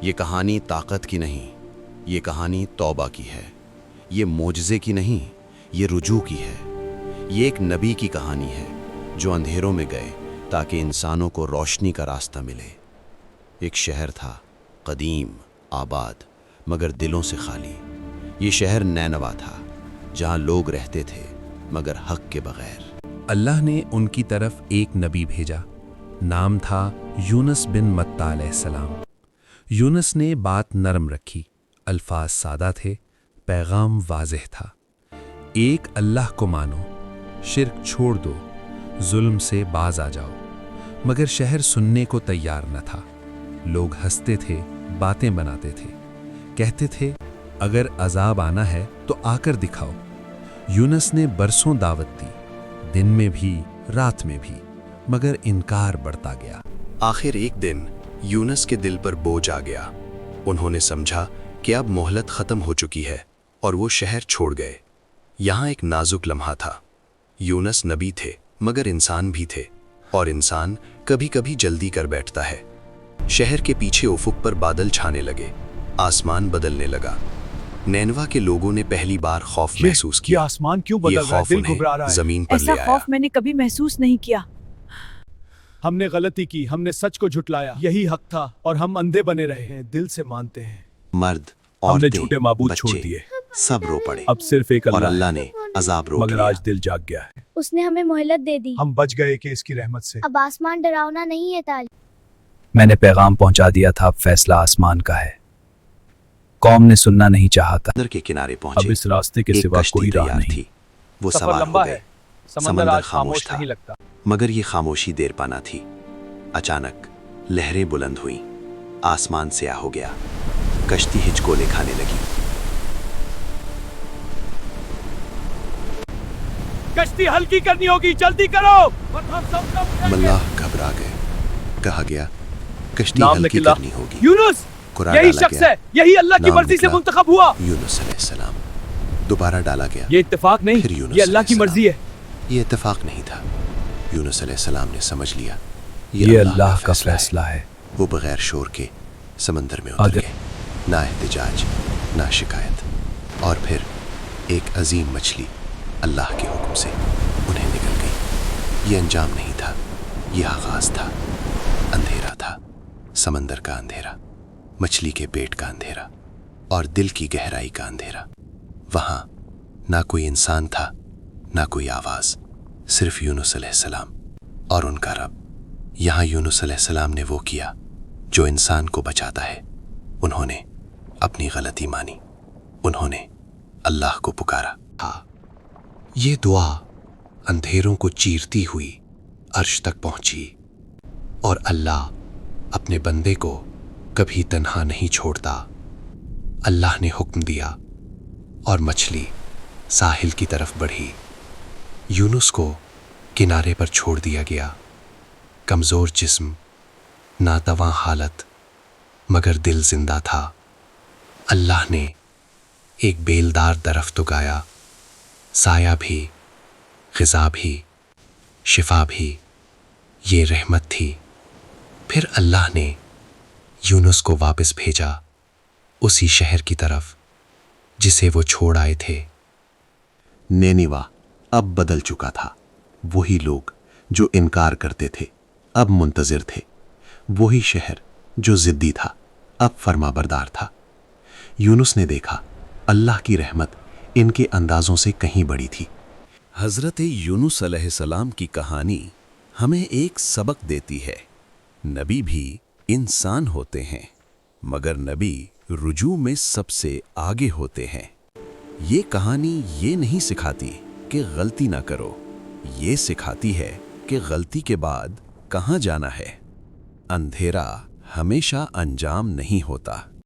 یہ کہانی طاقت کی نہیں، یہ کہانی توبہ کی ہے۔ یہ معجزے کی نہیں، یہ رجوع کی ہے۔ یہ ایک نبی کی کہانی ہے جو اندھیروں میں گئے تاکہ انسانوں کو روشنی کا راستہ ملے۔ ایک شہر تھا، قدیم، آباد، مگر دلوں سے خالی۔ یہ شہر نینوا تھا، جہاں لوگ رہتے تھے مگر حق کے بغیر۔ اللہ نے ان کی طرف ایک نبی بھیجا، نام تھا یونس بن متیٰ علیہ السلام۔ یونس نے بات نرم رکھی، الفاظ سادہ تھے، پیغام واضح تھا۔ ایک اللہ کو مانو، شرک چھوڑ دو، ظلم سے باز آ جاؤ۔ مگر شہر سننے کو تیار نہ تھا۔ لوگ ہنستے تھے، باتیں بناتے تھے، کہتے تھے اگر عذاب آنا ہے تو آ کر دکھاؤ۔ یونس نے برسوں دعوت دی، دن میں بھی رات میں بھی، مگر انکار بڑھتا گیا۔ آخر ایک دن یونس کے دل پر بوجھ آ گیا۔ انہوں نے سمجھا کہ اب مہلت ختم ہو چکی ہے اور وہ شہر چھوڑ گئے۔ یہاں ایک نازک لمحہ تھا۔ یونس نبی تھے مگر انسان بھی تھے، اور انسان کبھی کبھی جلدی کر بیٹھتا ہے۔ شہر کے پیچھے افق پر بادل چھانے لگے، آسمان بدلنے لگا۔ نینوا کے لوگوں نے پہلی بار خوف محسوس کیا۔ یہ آسمان کیوں بدل رہا ہے؟ دل گھبرا رہا ہے۔ زمین پر لے ایسا آیا۔ خوف میں نے کبھی محسوس نہیں کیا۔ ہم نے غلطی کی، ہم نے سچ کو جھٹلایا، یہی حق تھا اور ہم اندھے بنے رہے ہیں، دل سے مانتے ہیں۔ مرد، ہم نے عورتیں، جھوٹے معبود چھوڑ بچے، دیے، سب رو پڑے، اب صرف ایک اور اللہ اللہ ہے، نے عذاب روک مگر لیا۔ آج دل جاگ گیا ہے۔ اس نے ہمیں مہلت دے دی، ہم بچ گئے کہ اس کی رحمت سے۔ اب آسمان ڈراؤنا نہیں ہے تاج۔ میں نے پیغام پہنچا دیا تھا، اب فیصلہ آسمان کا ہے۔ قوم نے سننا نہیں چاہا تھا، سمندر کے کنارے اب پہنچے، اس راستے کے ایک سوا کشتی کوئی راہ تیار نہیں۔ تھی۔ وہ سفر سوار لمبا ہو گئے۔ ہے، سمندر آج خاموش تھا، نہیں لگتا۔ مگر یہ خاموشی دیر پا نہ تھی۔ اچانک لہریں بلند ہوئیں، آسمان سیاہ ہو گیا، کشتی ہچکولے کھانے لگی۔ کشتی ہلکی کرنی ہوگی، جلدی کرو۔ ملاح گھبرا گئے۔ کہا گیا کشتی نام ہلکی نکلا، کرنی ہوگی۔ یونس، قرآن یہی ڈالا شخص گیا۔ ہے، یہی اللہ کی نام مرضی سے نکلا، منتخب ہوا۔ یونس علیہ السلام۔ دوبارہ ڈالا گیا۔ یہ اتفاق نہیں، پھر یونس یہ اللہ کی علیہ مرضی ہے۔ یہ اتفاق نہیں تھا۔ یونس علیہ السلام نے سمجھ لیا یہ اللہ کا فیصلہ ہے۔ وہ بغیر شور کے سمندر میں اتر گئے، نہ احتجاج، نہ شکایت، اور پھر ایک عظیم مچھلی اللہ کے حکم سے انہیں نکل گئی۔ یہ انجام نہیں تھا، یہ آغاز تھا۔ اندھیرا تھا، سمندر کا اندھیرا، مچھلی کے پیٹ کا اندھیرا، اور دل کی گہرائی کا اندھیرا۔ وہاں نہ کوئی انسان تھا، نہ کوئی آواز، صرف یونس علیہ السلام اور ان کا رب۔ یہاں یونس علیہ السلام نے وہ کیا جو انسان کو بچاتا ہے۔ انہوں نے اپنی غلطی مانی، انہوں نے اللہ کو پکارا۔ ہاں، یہ دعا اندھیروں کو چیرتی ہوئی عرش تک پہنچی، اور اللہ اپنے بندے کو کبھی تنہا نہیں چھوڑتا۔ اللہ نے حکم دیا اور مچھلی ساحل کی طرف بڑھی۔ یونس کو کنارے پر چھوڑ دیا گیا، کمزور جسم، ناتواں حالت، مگر دل زندہ تھا۔ اللہ نے ایک بیلدار درخت اگایا، سایہ بھی، غذا بھی، شفا بھی، یہ رحمت تھی۔ پھر اللہ نے یونس کو واپس بھیجا اسی شہر کی طرف جسے وہ چھوڑ آئے تھے۔ نینوا اب بدل چکا تھا۔ وہی لوگ جو انکار کرتے تھے اب منتظر تھے، وہی شہر جو ضدی تھا اب فرما بردار تھا۔ یونس نے دیکھا اللہ کی رحمت ان کے اندازوں سے کہیں بڑی تھی۔ حضرت یونس علیہ السلام کی کہانی ہمیں ایک سبق دیتی ہے۔ نبی بھی انسان ہوتے ہیں، مگر نبی رجوع میں سب سے آگے ہوتے ہیں۔ یہ کہانی یہ نہیں سکھاتی کہ غلطی نہ کرو، یہ سکھاتی ہے کہ غلطی کے بعد کہاں جانا ہے۔ اندھیرا ہمیشہ انجام نہیں ہوتا۔